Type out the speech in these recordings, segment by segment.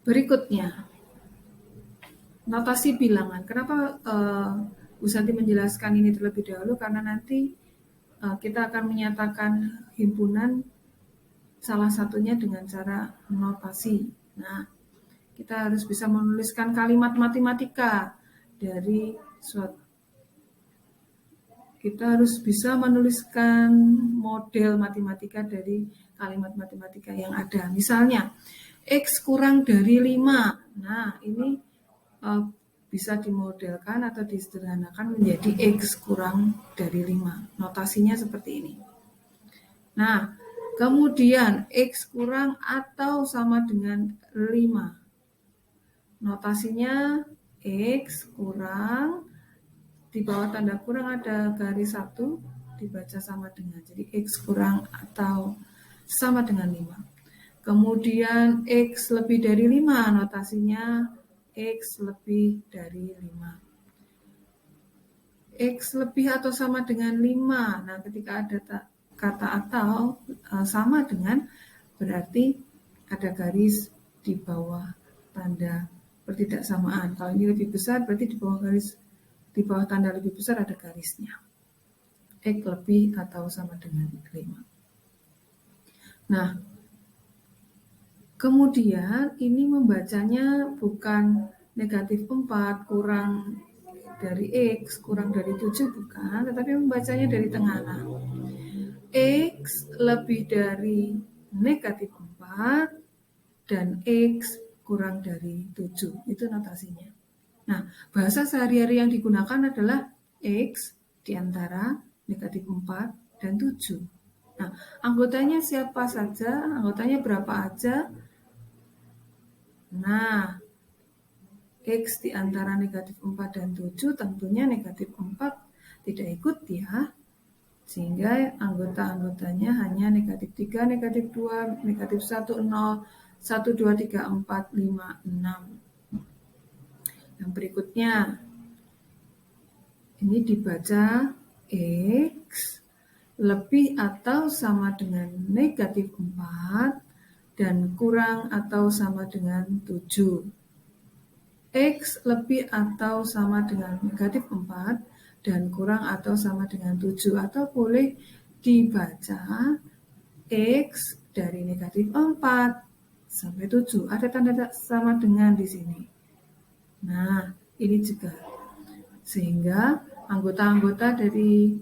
Berikutnya, notasi bilangan. Kenapa Bu Santi menjelaskan ini terlebih dahulu? Karena nanti kita akan menyatakan himpunan salah satunya dengan cara notasi. Nah, kita harus bisa menuliskan kalimat matematika dari suatu. Kita harus bisa menuliskan model matematika dari kalimat matematika yang ada. Misalnya, X kurang dari 5. Nah, ini bisa dimodelkan atau disederhanakan menjadi X kurang dari 5. Notasinya seperti ini. Nah, kemudian X kurang atau sama dengan 5. Notasinya X kurang, di bawah tanda kurang ada garis 1, dibaca sama dengan. Jadi X kurang atau sama dengan 5. Kemudian X lebih dari 5, notasinya X lebih dari 5. X lebih atau sama dengan 5. Nah, ketika ada kata atau sama dengan, berarti ada garis di bawah tanda pertidaksamaan. Kalau ini lebih besar, berarti di bawah tanda lebih besar ada garisnya. X lebih atau sama dengan 5. Nah, kemudian ini membacanya bukan negatif 4 kurang dari X kurang dari 7, bukan, tetapi membacanya dari tengah. Nah, X lebih dari negatif 4 dan X kurang dari 7. Itu notasinya. Nah, bahasa sehari-hari yang digunakan adalah X di antara negatif 4 dan 7. Nah, anggotanya siapa saja? Anggotanya berapa aja? Nah, X di antara negatif 4 dan 7 tentunya negatif 4 tidak ikut ya. Sehingga anggota-anggotanya hanya negatif 3, negatif 2, negatif 1, 0, 1, 2, 3, 4, 5, 6. Yang berikutnya, ini dibaca X lebih atau sama dengan negatif 4 dan kurang atau sama dengan 7. X lebih atau sama dengan negatif 4 dan kurang atau sama dengan 7. Atau boleh dibaca X dari negatif 4 sampai 7. Ada tanda sama dengan di sini. Nah, ini juga. Sehingga anggota-anggota dari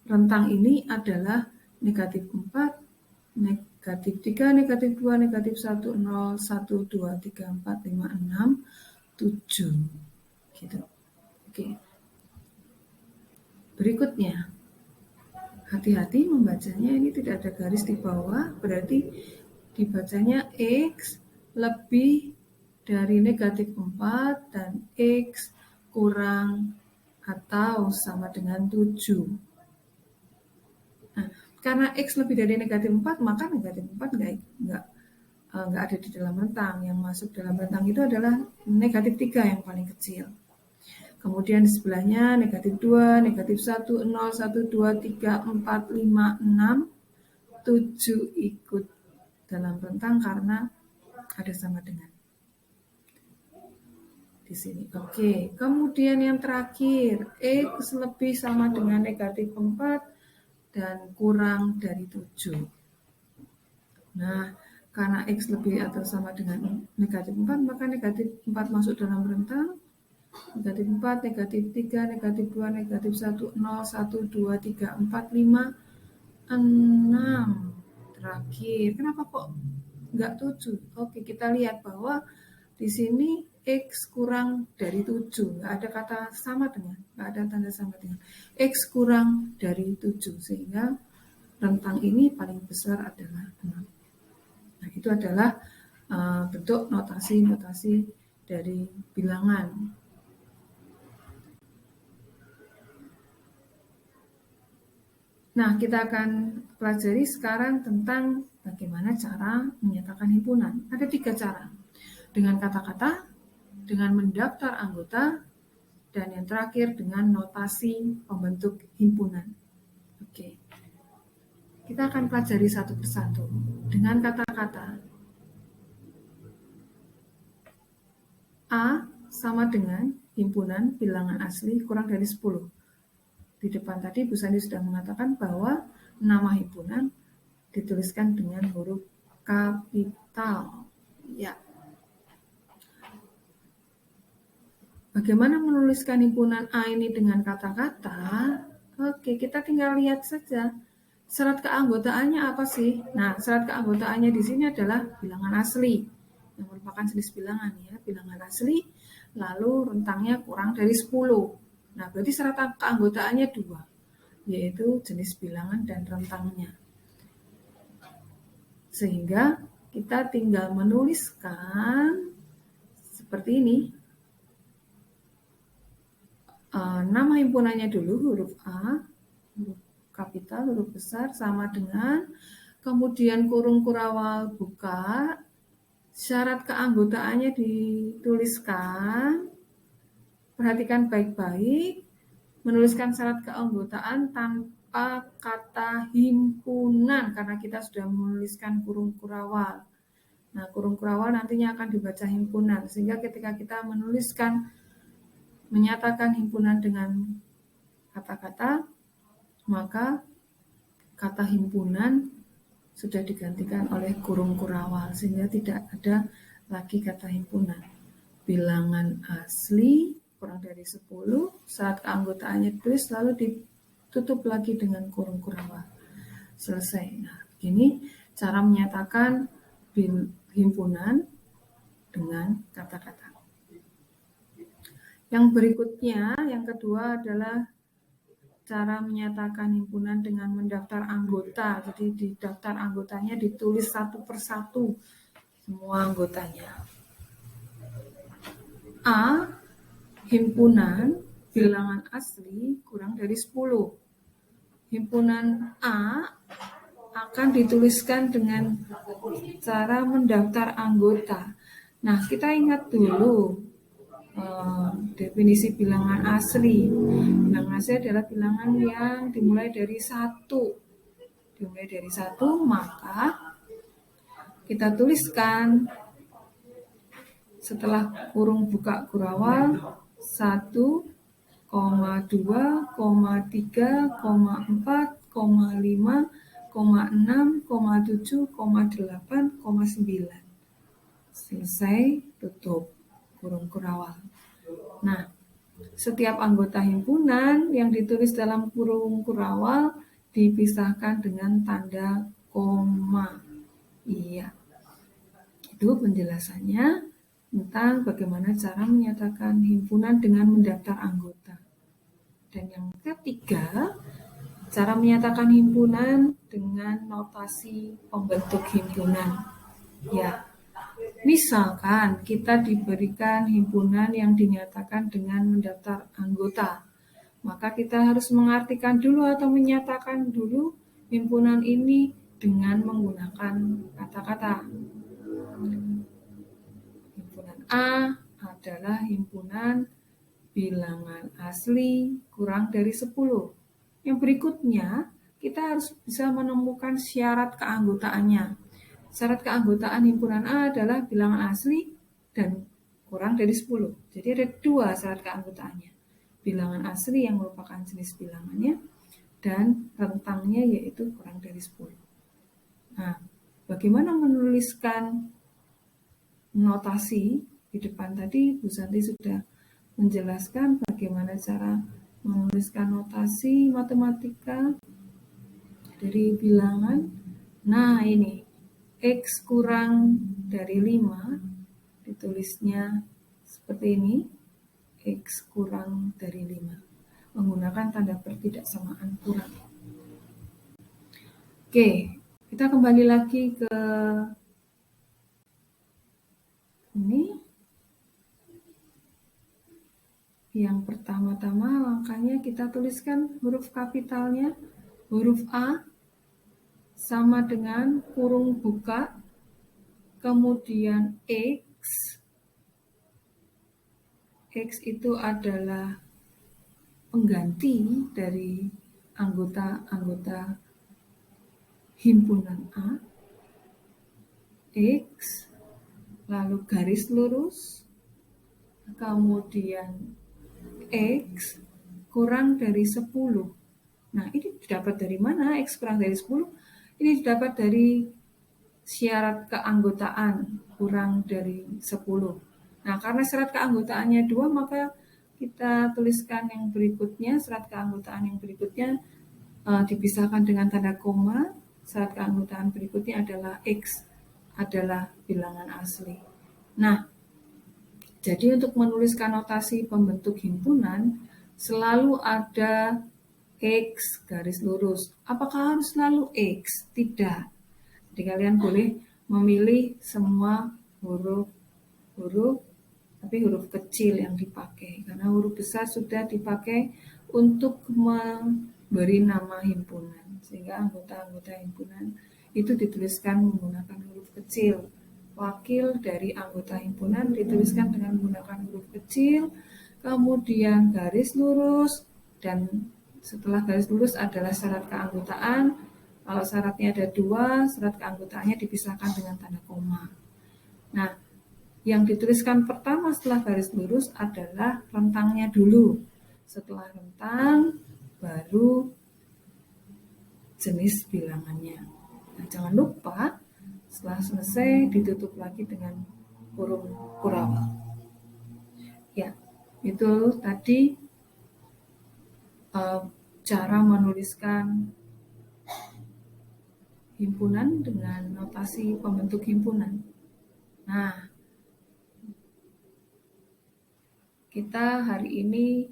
rentang ini adalah negatif 4, negatif 3, negatif 2, negatif 1, 0, 1, 2, 3, 4, 5, 6, 7. Gitu. Oke. Berikutnya, hati-hati membacanya, ini tidak ada garis di bawah, berarti dibacanya X lebih dari negatif 4 dan X kurang atau sama dengan 7. Nah, karena X lebih dari negatif 4, maka negatif 4 nggak ada di dalam rentang. Yang masuk dalam rentang itu adalah negatif 3 yang paling kecil. Kemudian di sebelahnya negatif 2, negatif 1, 0, 1, 2, 3, 4, 5, 6, 7 ikut dalam rentang karena ada sama dengan di sini. Oke, kemudian yang terakhir, X lebih sama dengan negatif 4 dan kurang dari 7. Nah, karena X lebih atau sama dengan negatif 4, maka negatif 4 masuk dalam rentang. Negatif 4, negatif 3, negatif 2, negatif 1, 0, 1, 2, 3, 4, 5, 6. Terakhir, kenapa kok nggak 7? Oke, kita lihat bahwa di sini X kurang dari 7. Nggak ada kata sama dengan, nggak ada tanda sama dengan. X kurang dari 7, sehingga rentang ini paling besar adalah 6. Nah, itu adalah bentuk notasi-notasi dari bilangan. Nah, kita akan pelajari sekarang tentang bagaimana cara menyatakan himpunan. Ada 3 cara. Dengan kata-kata, dengan mendaftar anggota, dan yang terakhir dengan notasi pembentuk himpunan. Oke. Kita akan pelajari satu persatu dengan kata-kata. A sama dengan himpunan bilangan asli kurang dari 10. Di depan tadi Bu Sandi sudah mengatakan bahwa nama himpunan dituliskan dengan huruf kapital. Ya. Bagaimana menuliskan himpunan A ini dengan kata-kata? Oke, kita tinggal lihat saja. Syarat keanggotaannya apa sih? Nah, syarat keanggotaannya di sini adalah bilangan asli, yang merupakan jenis bilangan ya, bilangan asli, lalu rentangnya kurang dari 10. Nah, berarti syarat keanggotaannya 2, yaitu jenis bilangan dan rentangnya. Sehingga kita tinggal menuliskan seperti ini. Nama himpunannya dulu, huruf A, huruf kapital, huruf besar, sama dengan, kemudian kurung kurawal buka, syarat keanggotaannya dituliskan, perhatikan baik-baik, menuliskan syarat keanggotaan tanpa kata himpunan, karena kita sudah menuliskan kurung kurawal. Nah, kurung kurawal nantinya akan dibaca himpunan, sehingga ketika kita menyatakan himpunan dengan kata-kata, maka kata himpunan sudah digantikan oleh kurung kurawal, sehingga tidak ada lagi kata himpunan. Bilangan asli kurang dari 10, saat keanggotaannya ditulis lalu ditutup lagi dengan kurung kurawal. Selesai. Nah, ini cara menyatakan himpunan dengan kata-kata. Yang berikutnya, yang kedua adalah cara menyatakan himpunan dengan mendaftar anggota. Jadi di daftar anggotanya ditulis satu persatu semua anggotanya. A, himpunan bilangan asli kurang dari 10. Himpunan A akan dituliskan dengan cara mendaftar anggota. Nah, kita ingat dulu definisi bilangan asli. Bilangan asli adalah bilangan yang dimulai dari 1. Dimulai dari 1, maka kita tuliskan setelah kurung buka kurawal 1, 2, 3, 4, 5, 6, 7, 8, 9. Selesai, tutup kurung kurawal. Nah, setiap anggota himpunan yang ditulis dalam kurung kurawal dipisahkan dengan tanda koma. Iya. Itu penjelasannya tentang bagaimana cara menyatakan himpunan dengan mendaftar anggota. Dan yang ketiga, cara menyatakan himpunan dengan notasi pembentuk himpunan. Ya, misalkan kita diberikan himpunan yang dinyatakan dengan mendaftar anggota, maka kita harus mengartikan dulu atau menyatakan dulu himpunan ini dengan menggunakan kata-kata. Himpunan A adalah himpunan bilangan asli kurang dari 10. Yang berikutnya, kita harus bisa menemukan syarat keanggotaannya. Syarat keanggotaan himpunan A adalah bilangan asli dan kurang dari 10. Jadi ada 2 syarat keanggotaannya. Bilangan asli yang merupakan jenis bilangannya dan rentangnya yaitu kurang dari 10. Nah, bagaimana menuliskan notasi? Di depan tadi Bu Santi sudah menjelaskan bagaimana cara menuliskan notasi matematika dari bilangan. Nah, ini X kurang dari 5 ditulisnya seperti ini, X kurang dari 5 menggunakan tanda pertidaksamaan kurang. Oke, kita kembali lagi ke ini. Yang pertama-tama langkahnya kita tuliskan huruf kapitalnya, huruf A sama dengan kurung buka, kemudian X. X itu adalah pengganti dari anggota-anggota himpunan A, X, lalu garis lurus, kemudian X kurang dari 10. Nah, ini didapat dari mana? X kurang dari 10? Ini didapat dari syarat keanggotaan kurang dari 10. Nah, karena syarat keanggotaannya 2, maka kita tuliskan yang berikutnya, syarat keanggotaan yang berikutnya dipisahkan dengan tanda koma. Syarat keanggotaan berikutnya adalah X adalah bilangan asli. Nah, jadi untuk menuliskan notasi pembentuk himpunan, selalu ada X garis lurus. Apakah harus selalu X? Tidak. Jadi kalian boleh memilih semua huruf, tapi huruf kecil yang dipakai. Karena huruf besar sudah dipakai untuk memberi nama himpunan. Sehingga anggota-anggota himpunan itu dituliskan menggunakan huruf kecil. Wakil dari anggota himpunan dituliskan dengan menggunakan huruf kecil, kemudian garis lurus, dan setelah garis lurus adalah syarat keanggotaan. Kalau syaratnya ada 2, syarat keanggotaannya dipisahkan dengan tanda koma. Nah, yang dituliskan pertama setelah garis lurus adalah rentangnya dulu. Setelah rentang, baru jenis bilangannya. Nah, jangan lupa setelah selesai ditutup lagi dengan kurung kurang. Ya, itu tadi cara menuliskan himpunan dengan notasi pembentuk himpunan. Nah, kita hari ini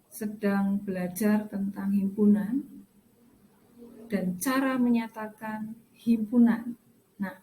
sedang belajar tentang himpunan dan cara menyatakan himpunan. Nah,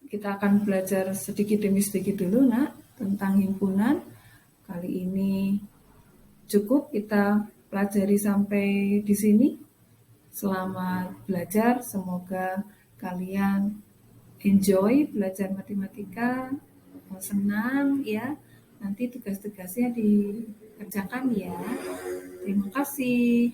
kita akan belajar sedikit demi sedikit dulu, Nak, tentang himpunan. Kali ini cukup kita pelajari sampai di sini. Selamat belajar, semoga kalian enjoy belajar matematika, senang ya. Nanti tugas-tugasnya dikerjakan ya. Terima kasih.